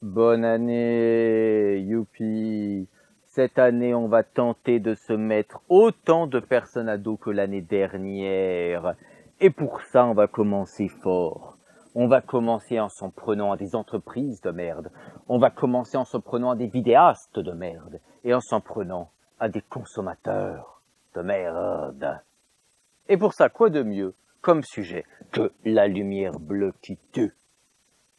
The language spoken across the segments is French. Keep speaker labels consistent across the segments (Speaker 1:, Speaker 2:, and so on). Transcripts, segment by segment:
Speaker 1: Bonne année, youpi! Cette année, on va tenter de se mettre autant de personnes à dos que l'année dernière. Et pour ça, on va commencer fort. On va commencer en s'en prenant à des entreprises de merde. On va commencer en s'en prenant à des vidéastes de merde. Et en s'en prenant à des consommateurs de merde. Et pour ça, quoi de mieux comme sujet que la lumière bleue qui tue?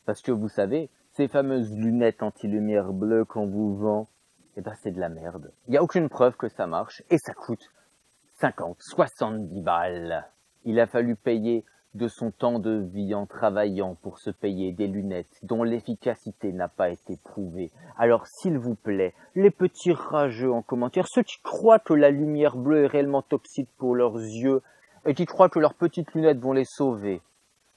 Speaker 1: Parce que vous savez, ces fameuses lunettes anti-lumière bleue qu'on vous vend, eh ben c'est de la merde. Il n'y a aucune preuve que ça marche et ça coûte 50, 70 balles. Il a fallu payer de son temps de vie en travaillant pour se payer des lunettes dont l'efficacité n'a pas été prouvée. Alors s'il vous plaît, les petits rageux en commentaire, ceux qui croient que la lumière bleue est réellement toxique pour leurs yeux et qui croient que leurs petites lunettes vont les sauver,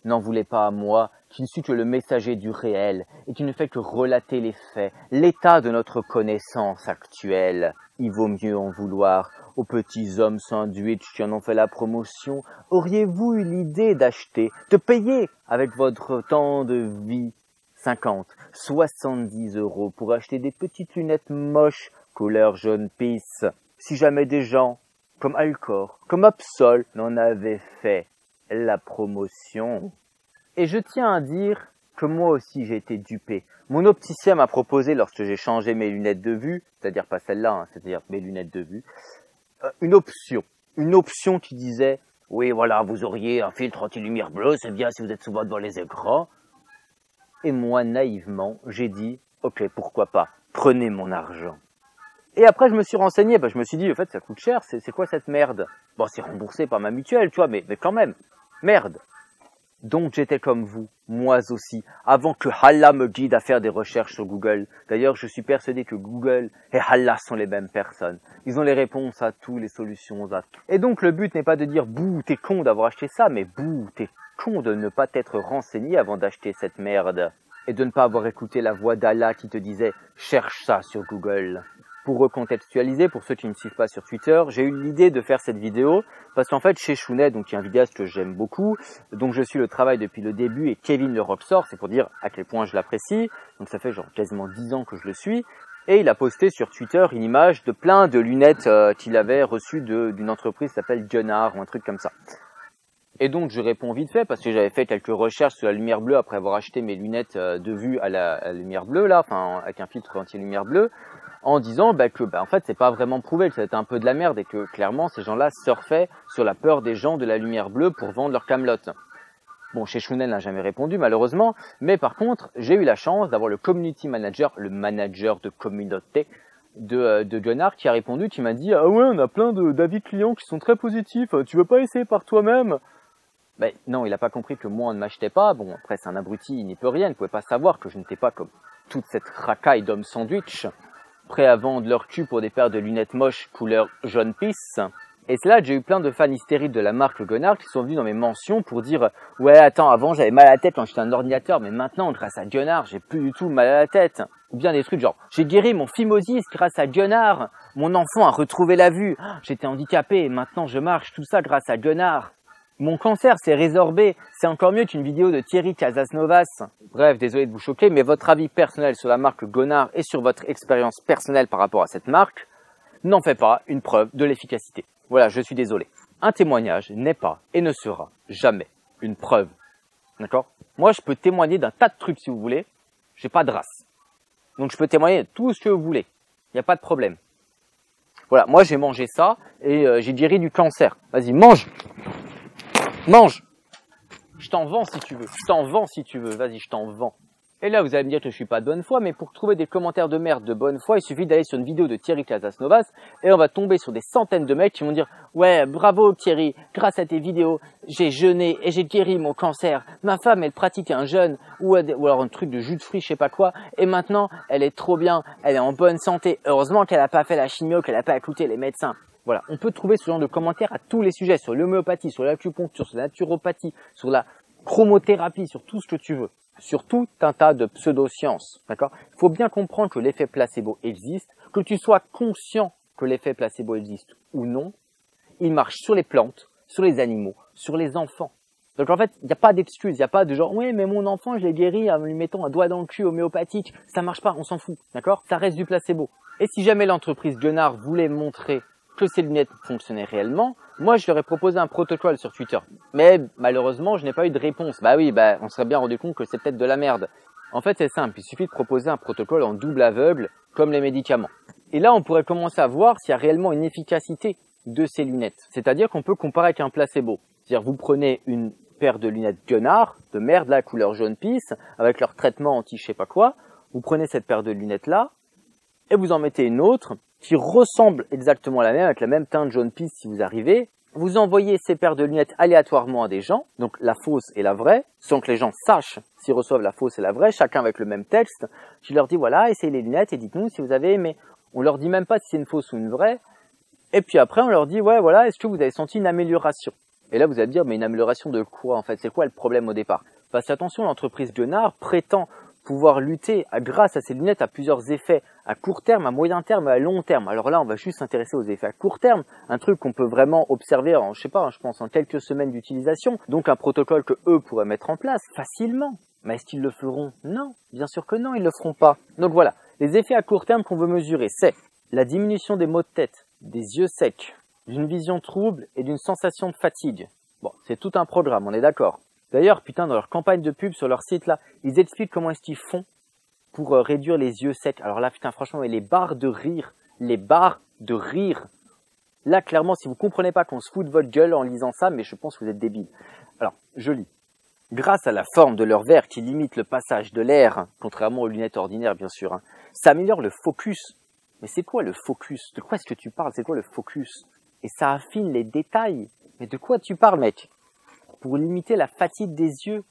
Speaker 1: n'en voulez pas à moi, qui ne suis que le messager du réel et qui ne fait que relater les faits, l'état de notre connaissance actuelle. Il vaut mieux en vouloir aux petits hommes sandwich qui en ont fait la promotion. Auriez-vous eu l'idée d'acheter, de payer avec votre temps de vie 50, 70 € pour acheter des petites lunettes moches couleur jaune pisse, si jamais des gens comme Alcor, comme Absol n'en avaient fait la promotion? Et je tiens à dire que moi aussi j'ai été dupé. Mon opticien m'a proposé, lorsque j'ai changé mes lunettes de vue, c'est-à-dire pas celle-là, hein, c'est-à-dire mes lunettes de vue, une option qui disait « Oui, voilà, vous auriez un filtre anti-lumière bleue, c'est bien si vous êtes souvent devant les écrans. » Et moi, naïvement, j'ai dit « Ok, pourquoi pas, prenez mon argent. » Et après, je me suis renseigné, je me suis dit, en fait, ça coûte cher, c'est quoi cette merde? Bon, c'est remboursé par ma mutuelle, tu vois, mais quand même, merde. Donc j'étais comme vous, moi aussi, avant que Allah me guide à faire des recherches sur Google. D'ailleurs, je suis persuadé que Google et Allah sont les mêmes personnes. Ils ont les réponses à tout, les solutions à tout. Et donc le but n'est pas de dire, bouh, t'es con d'avoir acheté ça, mais bouh, t'es con de ne pas t'être renseigné avant d'acheter cette merde. Et de ne pas avoir écouté la voix d'Allah qui te disait, cherche ça sur Google. Pour recontextualiser, pour ceux qui ne me suivent pas sur Twitter, j'ai eu l'idée de faire cette vidéo parce qu'en fait, chez Chounet, donc il y a un vidéaste que j'aime beaucoup, donc je suis le travail depuis le début et Kevin le Rockstar, c'est pour dire à quel point je l'apprécie. Donc ça fait genre quasiment 10 ans que je le suis. Et il a posté sur Twitter une image de plein de lunettes qu'il avait reçues d'une entreprise qui s'appelle Gunnar ou un truc comme ça. Et donc je réponds vite fait parce que j'avais fait quelques recherches sur la lumière bleue après avoir acheté mes lunettes de vue à la lumière bleue là, enfin avec un filtre anti-lumière bleue, en disant que en fait c'est pas vraiment prouvé, que c'était un peu de la merde et que clairement ces gens-là surfaient sur la peur des gens de la lumière bleue pour vendre leur camelote. Bon, chez Chounet n'a jamais répondu malheureusement, mais par contre j'ai eu la chance d'avoir le community manager, le manager de communauté de Gunnar qui a répondu, qui m'a dit ah ouais on a plein d'avis clients qui sont très positifs, tu veux pas essayer par toi-même? Ben non, il n'a pas compris que moi on ne m'achetait pas. Bon, après c'est un abruti, il n'y peut rien, il ne pouvait pas savoir que je n'étais pas comme toute cette racaille d'hommes sandwich, prêts à vendre leur cul pour des paires de lunettes moches couleur jaune pisse. Et c'est là que j'ai eu plein de fans hystériques de la marque Gonard qui sont venus dans mes mentions pour dire « Ouais, attends, avant j'avais mal à la tête quand j'étais un ordinateur, mais maintenant, grâce à Gunnar, j'ai plus du tout mal à la tête. » Ou bien des trucs genre « J'ai guéri mon phimosis grâce à Gunnar. Mon enfant a retrouvé la vue. J'étais handicapé et maintenant je marche. Tout ça grâce à Gunnar. Mon cancer s'est résorbé. C'est encore mieux qu'une vidéo de Thierry Casasnovas. » Bref, désolé de vous choquer, mais votre avis personnel sur la marque Gonard et sur votre expérience personnelle par rapport à cette marque n'en fait pas une preuve de l'efficacité. Voilà, je suis désolé. Un témoignage n'est pas et ne sera jamais une preuve. D'accord? Moi, je peux témoigner d'un tas de trucs si vous voulez. J'ai pas de race. Donc, je peux témoigner de tout ce que vous voulez. Il n'y a pas de problème. Voilà, moi, j'ai mangé ça et j'ai guéri du cancer. Vas-y, mange! Mange! Je t'en vends si tu veux. Je t'en vends si tu veux. Vas-y, je t'en vends. Et là, vous allez me dire que je suis pas de bonne foi, mais pour trouver des commentaires de merde de bonne foi, il suffit d'aller sur une vidéo de Thierry Casasnovas et on va tomber sur des centaines de mecs qui vont dire « Ouais, bravo Thierry, grâce à tes vidéos, j'ai jeûné et j'ai guéri mon cancer. Ma femme, elle pratique un jeûne ou alors un truc de jus de fruits, je sais pas quoi, et maintenant, elle est trop bien, elle est en bonne santé. Heureusement qu'elle a pas fait la chimio, qu'elle a pas écouté les médecins. » Voilà, on peut trouver ce genre de commentaires à tous les sujets, sur l'homéopathie, sur l'acupuncture, sur la naturopathie, sur la chromothérapie, sur tout ce que tu veux. Sur tout un tas de pseudosciences, d'accord? Il faut bien comprendre que l'effet placebo existe, que tu sois conscient que l'effet placebo existe ou non, il marche sur les plantes, sur les animaux, sur les enfants. Donc en fait, il n'y a pas d'excuse, il n'y a pas de genre, oui, mais mon enfant, je l'ai guéri en lui mettant un doigt dans le cul homéopathique, ça marche pas, on s'en fout, d'accord? Ça reste du placebo. Et si jamais l'entreprise Guenard voulait montrer que ces lunettes fonctionnaient réellement, moi je leur ai proposé un protocole sur Twitter. Mais malheureusement, je n'ai pas eu de réponse. Bah oui, on serait bien rendu compte que c'est peut-être de la merde. En fait, c'est simple, il suffit de proposer un protocole en double aveugle, comme les médicaments. Et là, on pourrait commencer à voir s'il y a réellement une efficacité de ces lunettes. C'est-à-dire qu'on peut comparer avec un placebo. C'est-à-dire vous prenez une paire de lunettes Guenard, de merde, la couleur jaune pisse, avec leur traitement anti je sais pas quoi. Vous prenez cette paire de lunettes là, et vous en mettez une autre qui ressemble exactement à la même, avec la même teinte jaune pisse si vous arrivez. Vous envoyez ces paires de lunettes aléatoirement à des gens, donc la fausse et la vraie, sans que les gens sachent s'ils reçoivent la fausse et la vraie, chacun avec le même texte. Je leur dis voilà, essayez les lunettes et dites-nous si vous avez aimé. On leur dit même pas si c'est une fausse ou une vraie. Et puis après, on leur dit ouais voilà, est-ce que vous avez senti une amélioration? Et là, vous allez me dire mais une amélioration de quoi en fait? C'est quoi le problème au départ? Parce qu'attention, l'entreprise Guenard prétend pouvoir lutter grâce à ces lunettes à plusieurs effets à court terme, à moyen terme et à long terme. Alors là, on va juste s'intéresser aux effets à court terme, un truc qu'on peut vraiment observer en, je sais pas, je pense en quelques semaines d'utilisation, donc un protocole que eux pourraient mettre en place facilement. Mais est-ce qu'ils le feront? Non, bien sûr que non, ils le feront pas. Donc voilà, les effets à court terme qu'on veut mesurer, c'est la diminution des maux de tête, des yeux secs, d'une vision trouble et d'une sensation de fatigue. Bon, c'est tout un programme, on est d'accord. D'ailleurs, putain, dans leur campagne de pub sur leur site là, ils expliquent comment est-ce qu'ils font pour réduire les yeux secs. Alors là, putain, franchement, les barres de rire, Là, clairement, si vous comprenez pas qu'on se fout de votre gueule en lisant ça, mais je pense que vous êtes débile. Alors, je lis. Grâce à la forme de leur verre qui limite le passage de l'air, contrairement aux lunettes ordinaires, bien sûr, ça améliore le focus. Mais c'est quoi le focus? De quoi est-ce que tu parles? C'est quoi le focus? Et ça affine les détails. Mais de quoi tu parles, mec? Pour limiter la fatigue des yeux.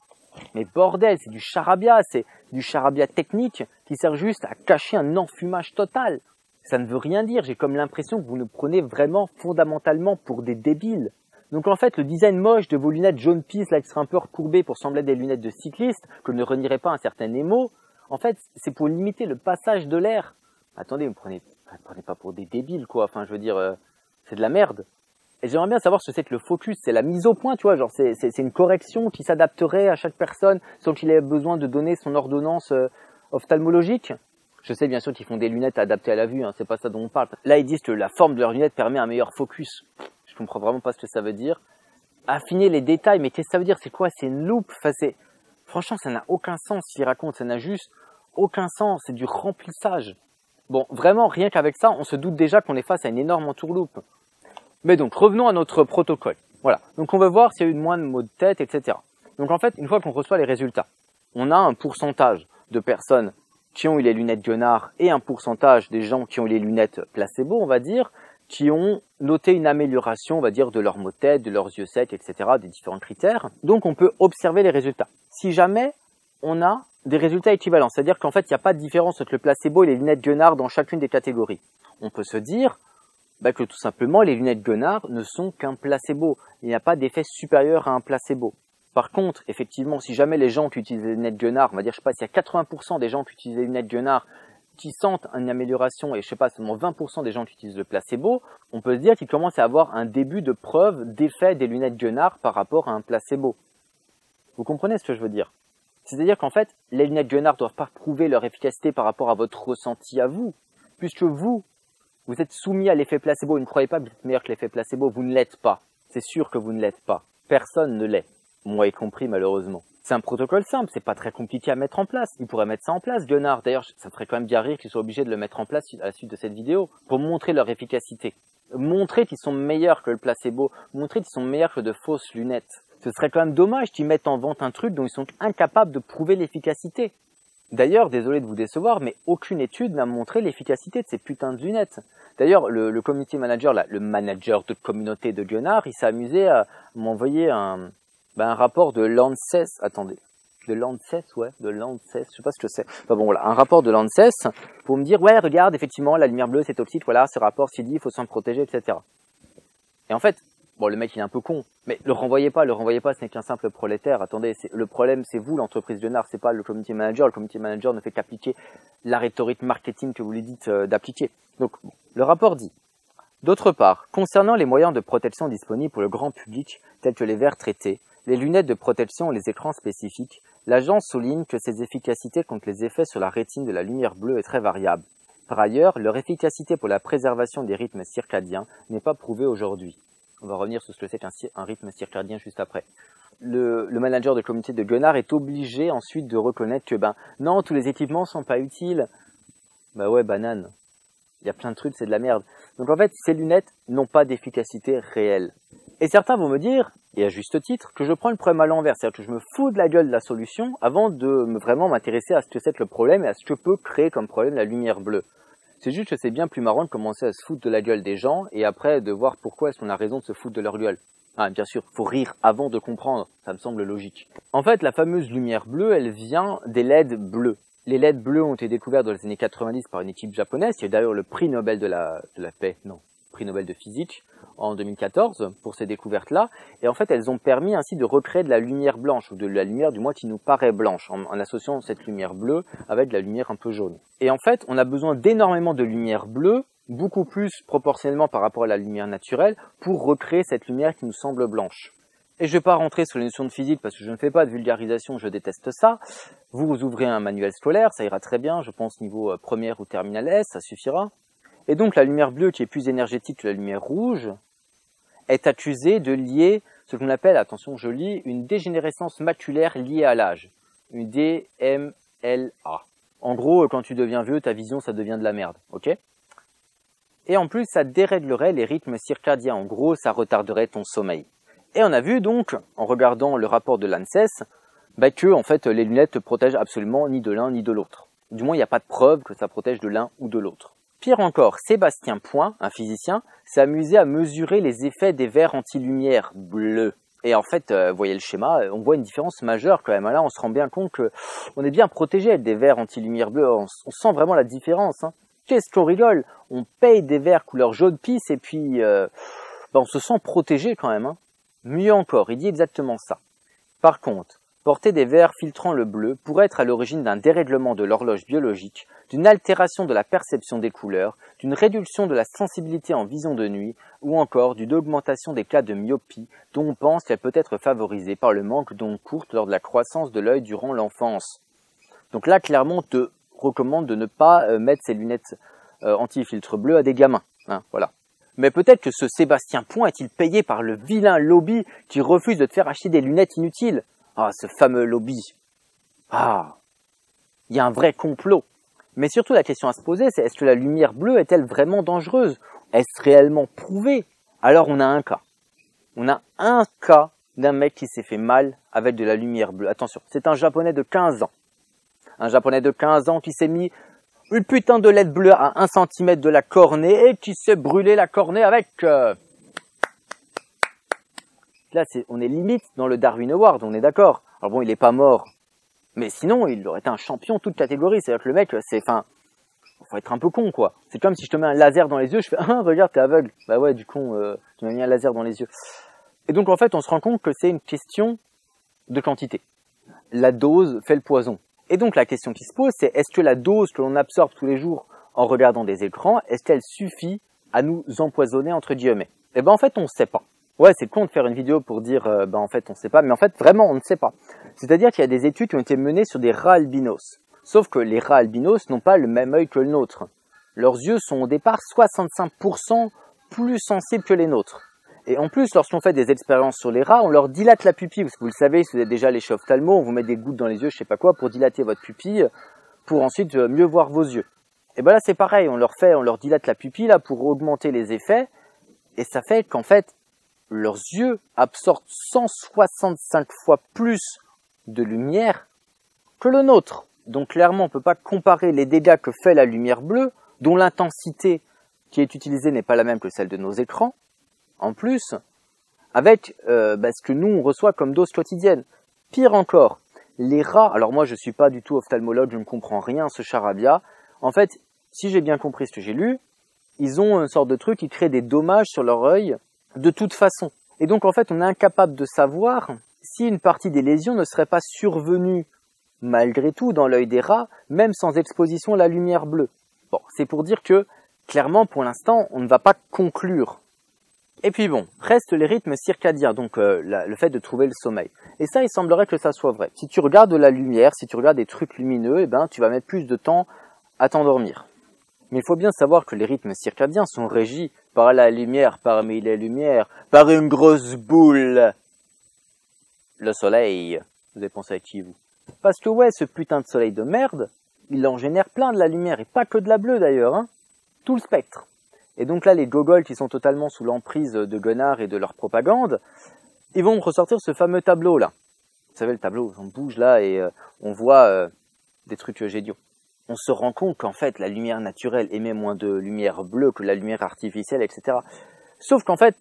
Speaker 1: Mais bordel, c'est du charabia technique qui sert juste à cacher un enfumage total. Ça ne veut rien dire, j'ai comme l'impression que vous nous prenez vraiment fondamentalement pour des débiles. Donc en fait, le design moche de vos lunettes jaune pisse, là, qui seraient un peu recourbées pour sembler des lunettes de cycliste, que ne renierait pas un certain Nemo, en fait, c'est pour limiter le passage de l'air. Attendez, vous me prenez pas pour des débiles, quoi. Enfin, je veux dire, c'est de la merde. Et j'aimerais bien savoir ce que c'est que le focus, c'est la mise au point, tu vois, genre c'est une correction qui s'adapterait à chaque personne sans qu'il ait besoin de donner son ordonnance ophtalmologique. Je sais bien sûr qu'ils font des lunettes adaptées à la vue, c'est pas ça dont on parle. Là, ils disent que la forme de leurs lunettes permet un meilleur focus. Je comprends vraiment pas ce que ça veut dire. Affiner les détails, mais qu'est-ce que ça veut dire? C'est quoi? C'est une loupe? Enfin, franchement, ça n'a aucun sens s'ils racontent, ça n'a juste aucun sens, c'est du remplissage. Bon, vraiment, rien qu'avec ça, on se doute déjà qu'on est face à une énorme entourloupe. Mais donc, revenons à notre protocole. Voilà. Donc, on va voir s'il y a eu moins de maux de tête, etc. Donc, en fait, une fois qu'on reçoit les résultats, on a un pourcentage de personnes qui ont eu les lunettes Guenard et un pourcentage des gens qui ont eu les lunettes placebo, on va dire, qui ont noté une amélioration, on va dire, de leurs maux de tête, de leurs yeux secs, etc., des différents critères. Donc, on peut observer les résultats. Si jamais on a des résultats équivalents, c'est-à-dire qu'en fait, il n'y a pas de différence entre le placebo et les lunettes Guenard dans chacune des catégories, on peut se dire que tout simplement, les lunettes Guenard ne sont qu'un placebo. Il n'y a pas d'effet supérieur à un placebo. Par contre, effectivement, si jamais les gens qui utilisent les lunettes Guenard, on va dire, je sais pas, s'il y a 80% des gens qui utilisent les lunettes Guenard qui sentent une amélioration et je sais pas, seulement 20% des gens qui utilisent le placebo, on peut se dire qu'ils commencent à avoir un début de preuve d'effet des lunettes Guenard par rapport à un placebo. Vous comprenez ce que je veux dire? C'est-à-dire qu'en fait, les lunettes Guenard doivent pas prouver leur efficacité par rapport à votre ressenti à vous, puisque vous êtes soumis à l'effet placebo. Ne croyez pas que vous êtes meilleur que l'effet placebo. Vous ne l'êtes pas. C'est sûr que vous ne l'êtes pas. Personne ne l'est. Moi y compris, malheureusement. C'est un protocole simple. C'est pas très compliqué à mettre en place. Ils pourraient mettre ça en place, Guenard. D'ailleurs, ça me ferait quand même bien rire qu'ils soient obligés de le mettre en place à la suite de cette vidéo pour montrer leur efficacité. Montrer qu'ils sont meilleurs que le placebo. Montrer qu'ils sont meilleurs que de fausses lunettes. Ce serait quand même dommage qu'ils mettent en vente un truc dont ils sont incapables de prouver l'efficacité. D'ailleurs, désolé de vous décevoir, mais aucune étude n'a montré l'efficacité de ces putains de lunettes. D'ailleurs, le community manager, là, le manager de communauté de Guenard, il s'est amusé à m'envoyer un rapport de Lancet, de Lancet, je sais pas ce que c'est. Enfin bon, voilà, un rapport de Lancet pour me dire, ouais, regarde, effectivement, la lumière bleue, c'est toxique, voilà, ce rapport s'y dit, il faut s'en protéger, etc. Et en fait, bon, le mec, il est un peu con, mais le renvoyez pas, ce n'est qu'un simple prolétaire. Attendez, le problème, c'est vous, l'entreprise Guenard, c'est pas le community manager. Le community manager ne fait qu'appliquer la rhétorique marketing que vous lui dites d'appliquer. Donc, bon, le rapport dit, d'autre part, concernant les moyens de protection disponibles pour le grand public, tels que les verres traités, les lunettes de protection et les écrans spécifiques, l'agence souligne que ces efficacités contre les effets sur la rétine de la lumière bleue est très variable. Par ailleurs, leur efficacité pour la préservation des rythmes circadiens n'est pas prouvée aujourd'hui. On va revenir sur ce que c'est qu'un rythme circadien juste après. Le manager de communauté de Gunnar est obligé ensuite de reconnaître que non, tous les équipements sont pas utiles. Bah ouais, banane. Il y a plein de trucs, c'est de la merde. Donc en fait, ces lunettes n'ont pas d'efficacité réelle. Et certains vont me dire, et à juste titre, que je prends le problème à l'envers, c'est-à-dire que je me fous de la gueule de la solution avant de vraiment m'intéresser à ce que c'est que le problème et à ce que peut créer comme problème la lumière bleue. C'est juste que c'est bien plus marrant de commencer à se foutre de la gueule des gens et après de voir pourquoi est-ce qu'on a raison de se foutre de leur gueule. Ah, bien sûr, faut rire avant de comprendre, ça me semble logique. En fait, la fameuse lumière bleue, elle vient des LED bleus. Les LED bleus ont été découverts dans les années 90 par une équipe japonaise, qui a d'ailleurs le prix Nobel de la paix, non, prix Nobel de physique, en 2014, pour ces découvertes-là. Et en fait, elles ont permis ainsi de recréer de la lumière blanche, ou de la lumière du moins qui nous paraît blanche, en associant cette lumière bleue avec de la lumière un peu jaune. Et en fait, on a besoin d'énormément de lumière bleue, beaucoup plus proportionnellement par rapport à la lumière naturelle, pour recréer cette lumière qui nous semble blanche. Et je vais pas rentrer sur les notions de physique parce que je ne fais pas de vulgarisation, je déteste ça. Vous ouvrez un manuel scolaire, ça ira très bien, je pense niveau première ou terminale S, ça suffira. Et donc la lumière bleue, qui est plus énergétique que la lumière rouge, est accusée de lier ce qu'on appelle, attention je lis, une dégénérescence maculaire liée à l'âge, une DMLA. En gros, quand tu deviens vieux, ta vision ça devient de la merde, ok? Et en plus, ça déréglerait les rythmes circadiens, en gros, ça retarderait ton sommeil. Et on a vu donc, en regardant le rapport de l'ANSES, que en fait les lunettes ne protègent absolument ni de l'un ni de l'autre. Du moins, il n'y a pas de preuve que ça protège de l'un ou de l'autre. Pire encore, Sébastien Point, un physicien, s'est amusé à mesurer les effets des verres anti-lumière bleus. Et en fait, vous voyez le schéma, on voit une différence majeure quand même. Là, on se rend bien compte qu'on est bien protégé avec des verres anti-lumière bleue. On sent vraiment la différence. Hein. Qu'est-ce qu'on rigole? On paye des verres couleur jaune pisse et puis on se sent protégé quand même. Hein. Mieux encore, il dit exactement ça. Par contre, porter des verres filtrant le bleu pourrait être à l'origine d'un dérèglement de l'horloge biologique, d'une altération de la perception des couleurs, d'une réduction de la sensibilité en vision de nuit, ou encore d'une augmentation des cas de myopie, dont on pense qu'elle peut être favorisée par le manque d'ondes courtes lors de la croissance de l'œil durant l'enfance. Donc là, clairement, on te recommande de ne pas mettre ces lunettes anti-filtre bleu à des gamins. Hein, voilà. Mais peut-être que ce Sébastien Point est-il payé par le vilain lobby qui refuse de te faire acheter des lunettes inutiles? Ah, ce fameux lobby. Ah, il y a un vrai complot. Mais surtout, la question à se poser, c'est est-ce que la lumière bleue est-elle vraiment dangereuse? Est-ce réellement prouvé? Alors, on a un cas. On a un cas d'un mec qui s'est fait mal avec de la lumière bleue. Attention, c'est un Japonais de 15 ans. Un Japonais de 15 ans qui s'est mis une putain de LED bleue à 1 cm de la cornée et qui s'est brûlé la cornée avec... Là, on est limite dans le Darwin Award, on est d'accord. Alors bon, il est pas mort. Mais sinon, il aurait été un champion toute catégorie. C'est-à-dire que le mec, faut être un peu con, quoi. C'est comme si je te mets un laser dans les yeux, je fais, ah, regarde, t'es aveugle. Bah ouais, du con, tu m'as mis un laser dans les yeux. Et donc, en fait, on se rend compte que c'est une question de quantité. La dose fait le poison. Et donc, la question qui se pose, c'est est-ce que la dose que l'on absorbe tous les jours en regardant des écrans, est-ce qu'elle suffit à nous empoisonner, entre guillemets? Eh ben, en fait, on ne sait pas. Ouais, c'est con de faire une vidéo pour dire, en fait, on ne sait pas. Mais en fait, vraiment, on ne sait pas. C'est-à-dire qu'il y a des études qui ont été menées sur des rats albinos. Sauf que les rats albinos n'ont pas le même œil que le nôtre. Leurs yeux sont au départ 65% plus sensibles que les nôtres. Et en plus, lorsqu'on fait des expériences sur les rats, on leur dilate la pupille. Parce que vous le savez, si vous êtes déjà allé chez ophtalmo, on vous met des gouttes dans les yeux, je sais pas quoi, pour dilater votre pupille, pour ensuite mieux voir vos yeux. Et ben là, c'est pareil, on leur dilate la pupille là pour augmenter les effets. Et ça fait qu'en fait, leurs yeux absorbent 165 fois plus de lumière que le nôtre. Donc clairement, on ne peut pas comparer les dégâts que fait la lumière bleue, dont l'intensité qui est utilisée n'est pas la même que celle de nos écrans, en plus, avec ce que nous, on reçoit comme dose quotidienne. Pire encore, les rats, alors moi je ne suis pas du tout ophtalmologue, je ne comprends rien à ce charabia. En fait, si j'ai bien compris ce que j'ai lu, ils ont une sorte de truc qui crée des dommages sur leur œil de toute façon. Et donc en fait, on est incapable de savoir si une partie des lésions ne serait pas survenue malgré tout dans l'œil des rats, même sans exposition à la lumière bleue. Bon, c'est pour dire que, clairement, pour l'instant, on ne va pas conclure Et puis bon, restent les rythmes circadiens, donc le fait de trouver le sommeil. Et ça, il semblerait que ça soit vrai. Si tu regardes de la lumière, si tu regardes des trucs lumineux, eh ben, tu vas mettre plus de temps à t'endormir. Mais il faut bien savoir que les rythmes circadiens sont régis par la lumière parmi les lumières, par une grosse boule. Le soleil. Vous avez pensé à qui, vous? Parce que ouais, ce putain de soleil de merde, il en génère plein de la lumière, et pas que de la bleue d'ailleurs, hein. Tout le spectre. Et donc là, les gogols qui sont totalement sous l'emprise de Gunnar et de leur propagande, ils vont ressortir ce fameux tableau-là. Vous savez, le tableau, on bouge là et on voit des trucs géniaux. On se rend compte qu'en fait, la lumière naturelle émet moins de lumière bleue que la lumière artificielle, etc. Sauf qu'en fait,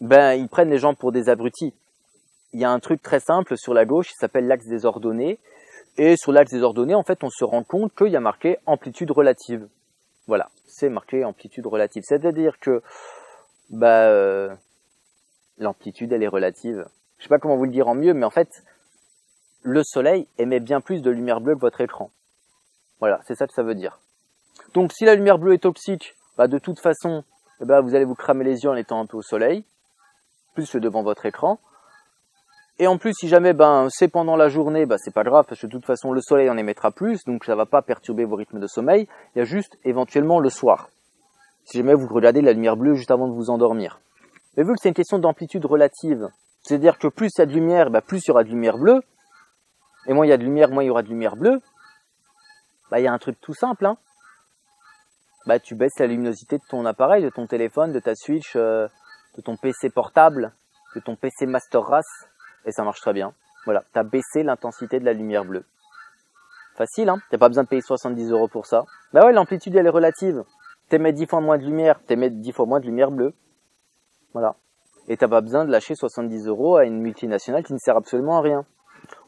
Speaker 1: ben, ils prennent les gens pour des abrutis. Il y a un truc très simple sur la gauche qui s'appelle l'axe des ordonnées. Et sur l'axe des ordonnées, en fait, on se rend compte qu'il y a marqué amplitude relative. Voilà, c'est marqué amplitude relative. C'est-à-dire que l'amplitude, elle est relative. Je sais pas comment vous le dire en mieux, mais en fait, le soleil émet bien plus de lumière bleue que votre écran. Voilà, c'est ça que ça veut dire. Donc, si la lumière bleue est toxique, de toute façon, vous allez vous cramer les yeux en étant un peu au soleil, plus que devant votre écran. Et en plus, si jamais c'est pendant la journée, c'est pas grave, parce que de toute façon, le soleil en émettra plus, donc ça va pas perturber vos rythmes de sommeil. Il y a juste éventuellement le soir, si jamais vous regardez la lumière bleue juste avant de vous endormir. Mais vu que c'est une question d'amplitude relative, c'est-à-dire que plus il y a de lumière, plus il y aura de lumière bleue, et moins il y a de lumière, moins il y aura de lumière bleue, il y a un truc tout simple, hein. Tu baisses la luminosité de ton appareil, de ton téléphone, de ta Switch, de ton PC portable, de ton PC Master Race, et ça marche très bien. Voilà, tu as baissé l'intensité de la lumière bleue. Facile, hein, t'as pas besoin de payer 70 € pour ça. Ouais, l'amplitude elle est relative. T'émets 10 fois moins de lumière, t'émets 10 fois moins de lumière bleue. Voilà. Et t'as pas besoin de lâcher 70 € à une multinationale qui ne sert absolument à rien.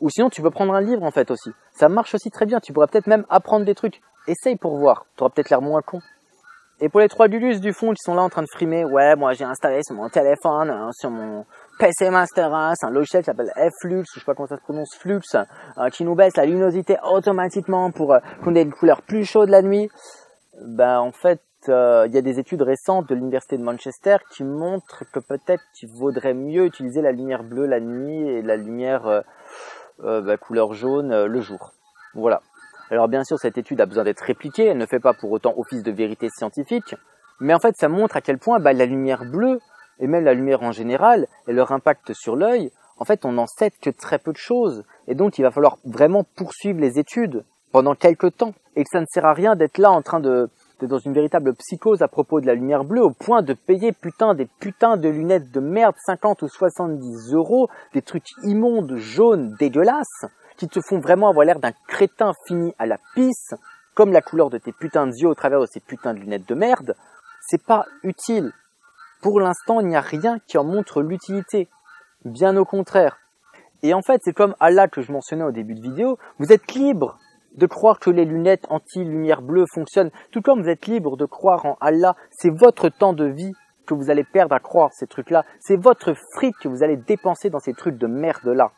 Speaker 1: Ou sinon, tu peux prendre un livre en fait aussi. Ça marche aussi très bien, tu pourrais peut-être même apprendre des trucs. Essaye pour voir, t'auras peut-être l'air moins con. Et pour les 3 Gulus du fond qui sont là en train de frimer, ouais, moi j'ai installé sur mon téléphone, sur mon PC Master Race, un logiciel qui s'appelle Flux, je sais pas comment ça se prononce, Flux, qui nous baisse la luminosité automatiquement pour qu'on ait une couleur plus chaude la nuit. En fait, il y a des études récentes de l'université de Manchester qui montrent que peut-être qu'il vaudrait mieux utiliser la lumière bleue la nuit et la lumière couleur jaune le jour. Voilà. Alors bien sûr, cette étude a besoin d'être répliquée, elle ne fait pas pour autant office de vérité scientifique, mais en fait ça montre à quel point la lumière bleue, et même la lumière en général, et leur impact sur l'œil, en fait on n'en sait que très peu de choses, et donc il va falloir vraiment poursuivre les études pendant quelques temps, et que ça ne sert à rien d'être là en train d'être dans une véritable psychose à propos de la lumière bleue, au point de payer des putains de lunettes de merde, 50 ou 70 €, des trucs immondes, jaunes, dégueulasses, qui te font vraiment avoir l'air d'un crétin fini à la pisse, comme la couleur de tes putains de yeux au travers de ces putains de lunettes de merde. C'est pas utile. Pour l'instant, il n'y a rien qui en montre l'utilité. Bien au contraire. Et en fait, c'est comme Allah que je mentionnais au début de vidéo, vous êtes libre de croire que les lunettes anti-lumière bleue fonctionnent, tout comme vous êtes libre de croire en Allah. C'est votre temps de vie que vous allez perdre à croire ces trucs-là. C'est votre fric que vous allez dépenser dans ces trucs de merde-là.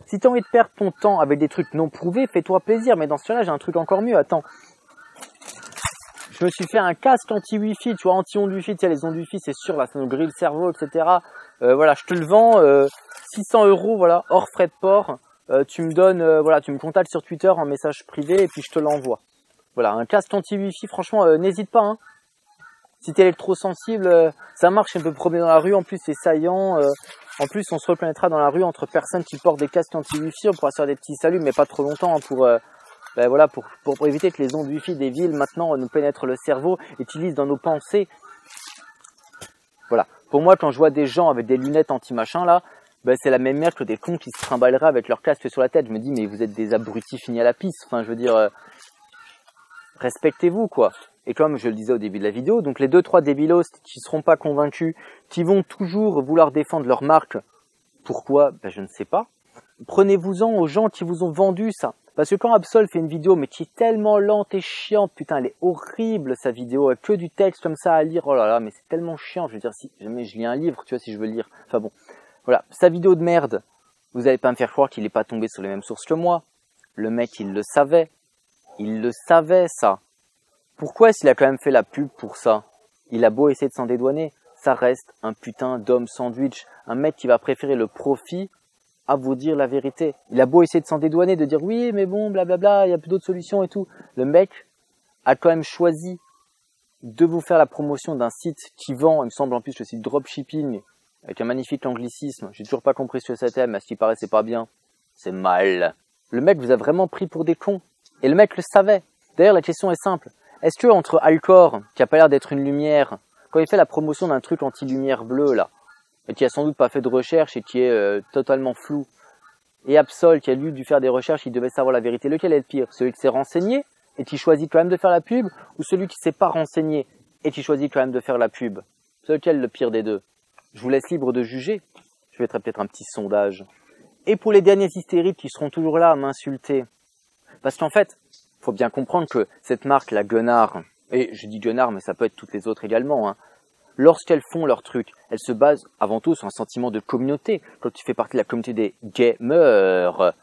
Speaker 1: Si tu as envie de perdre ton temps avec des trucs non prouvés, fais-toi plaisir. Mais dans ce cas-là, j'ai un truc encore mieux. Attends. Je me suis fait un casque anti-wifi, tu vois, anti-ondes wifi. Tu sais, les ondes wifi, c'est sûr, là, ça nous grille le cerveau, etc. Voilà, je te le vends, 600 €, voilà, hors frais de port. Tu me donnes, tu me contactes sur Twitter en message privé et puis je te l'envoie. Voilà, un casque anti-wifi, franchement, n'hésite pas, hein. Si t'es électrosensible, ça marche, on peut promener dans la rue, en plus c'est saillant. En plus, on se reconnaîtra dans la rue entre personnes qui portent des casques anti-wifi, on pourra se faire des petits saluts, mais pas trop longtemps, hein, pour éviter que les ondes wifi des villes maintenant nous pénètrent le cerveau et utilisent dans nos pensées. Voilà. Pour moi, quand je vois des gens avec des lunettes anti-machin là, c'est la même merde que des cons qui se trimballeraient avec leur casque sur la tête. Je me dis, mais vous êtes des abrutis finis à la pisse. Enfin, je veux dire, respectez-vous, quoi. Et comme je le disais au début de la vidéo, donc les 2-3 débilos qui seront pas convaincus, qui vont toujours vouloir défendre leur marque, pourquoi? Je ne sais pas. Prenez-vous-en aux gens qui vous ont vendu ça. Parce que quand Absol fait une vidéo, mais qui est tellement lente et chiante, putain, elle est horrible sa vidéo, avec que du texte comme ça à lire, oh là là, mais c'est tellement chiant, je veux dire, si jamais je lis un livre, tu vois, si je veux lire, enfin bon. Voilà, sa vidéo de merde, vous allez pas me faire croire qu'il est pas tombé sur les mêmes sources que moi. Le mec, il le savait ça. Pourquoi s'il a quand même fait la pub pour ça? Il a beau essayer de s'en dédouaner, ça reste un putain d'homme sandwich. Un mec qui va préférer le profit à vous dire la vérité. Il a beau essayer de s'en dédouaner, de dire oui, mais bon, blablabla, il y a plus d'autres solutions et tout. Le mec a quand même choisi de vous faire la promotion d'un site qui vend, il me semble en plus le site dropshipping, avec un magnifique anglicisme. J'ai toujours pas compris ce que c'était, mais à ce qui paraît, c'est pas bien. C'est mal. Le mec vous a vraiment pris pour des cons. Et le mec le savait. D'ailleurs, la question est simple. Est-ce que entre Alcor, qui a pas l'air d'être une lumière, quand il fait la promotion d'un truc anti-lumière bleue, là, et qui a sans doute pas fait de recherche et qui est totalement flou, et Absol, qui a lui dû faire des recherches, il devait savoir la vérité, lequel est le pire? Celui qui s'est renseigné et qui choisit quand même de faire la pub, ou celui qui s'est pas renseigné et qui choisit quand même de faire la pub? C'est lequel le pire des deux? Je vous laisse libre de juger. Je vais peut-être un petit sondage. Et pour les derniers hystériques qui seront toujours là à m'insulter, parce qu'en fait, faut bien comprendre que cette marque, la Gunnar, et je dis Gunnar, mais ça peut être toutes les autres également, hein, lorsqu'elles font leur truc, elles se basent avant tout sur un sentiment de communauté. Quand tu fais partie de la communauté des gamers,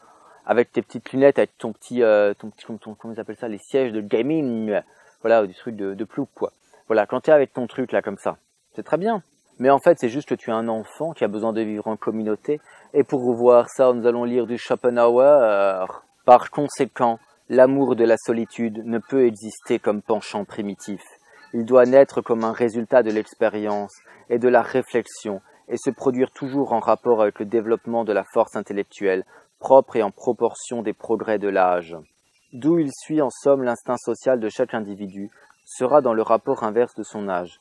Speaker 1: avec tes petites lunettes, avec ton petit comment ils appellent ça, les sièges de gaming, voilà, du truc de plouc, quoi. Voilà, quand tu es avec ton truc là comme ça, c'est très bien. Mais en fait, c'est juste que tu es un enfant qui a besoin de vivre en communauté. Et pour voir ça, nous allons lire du Schopenhauer. Par conséquent, l'amour de la solitude ne peut exister comme penchant primitif. Il doit naître comme un résultat de l'expérience et de la réflexion et se produire toujours en rapport avec le développement de la force intellectuelle, propre et en proportion des progrès de l'âge. D'où il suit en somme l'instinct social de chaque individu, sera dans le rapport inverse de son âge.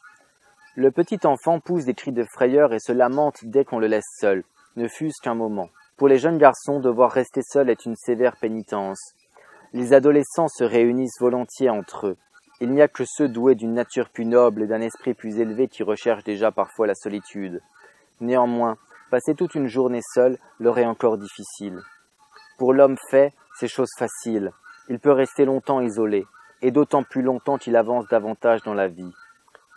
Speaker 1: Le petit enfant pousse des cris de frayeur et se lamente dès qu'on le laisse seul, ne fût-ce qu'un moment. Pour les jeunes garçons, devoir rester seul est une sévère pénitence. Les adolescents se réunissent volontiers entre eux. Il n'y a que ceux doués d'une nature plus noble et d'un esprit plus élevé qui recherchent déjà parfois la solitude. Néanmoins, passer toute une journée seul leur est encore difficile. Pour l'homme fait, c'est chose facile. Il peut rester longtemps isolé, et d'autant plus longtemps qu'il avance davantage dans la vie.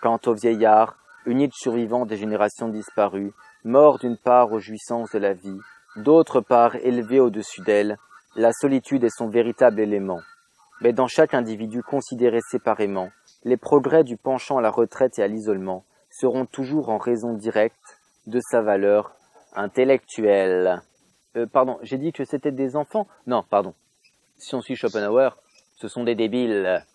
Speaker 1: Quant aux vieillards, uniques survivants des générations disparues, morts d'une part aux jouissances de la vie, d'autre part élevés au-dessus d'elle, la solitude est son véritable élément. Mais dans chaque individu considéré séparément, les progrès du penchant à la retraite et à l'isolement seront toujours en raison directe de sa valeur intellectuelle. Pardon, j'ai dit que c'était des enfants? Non, pardon. Si on suit Schopenhauer, ce sont des débiles.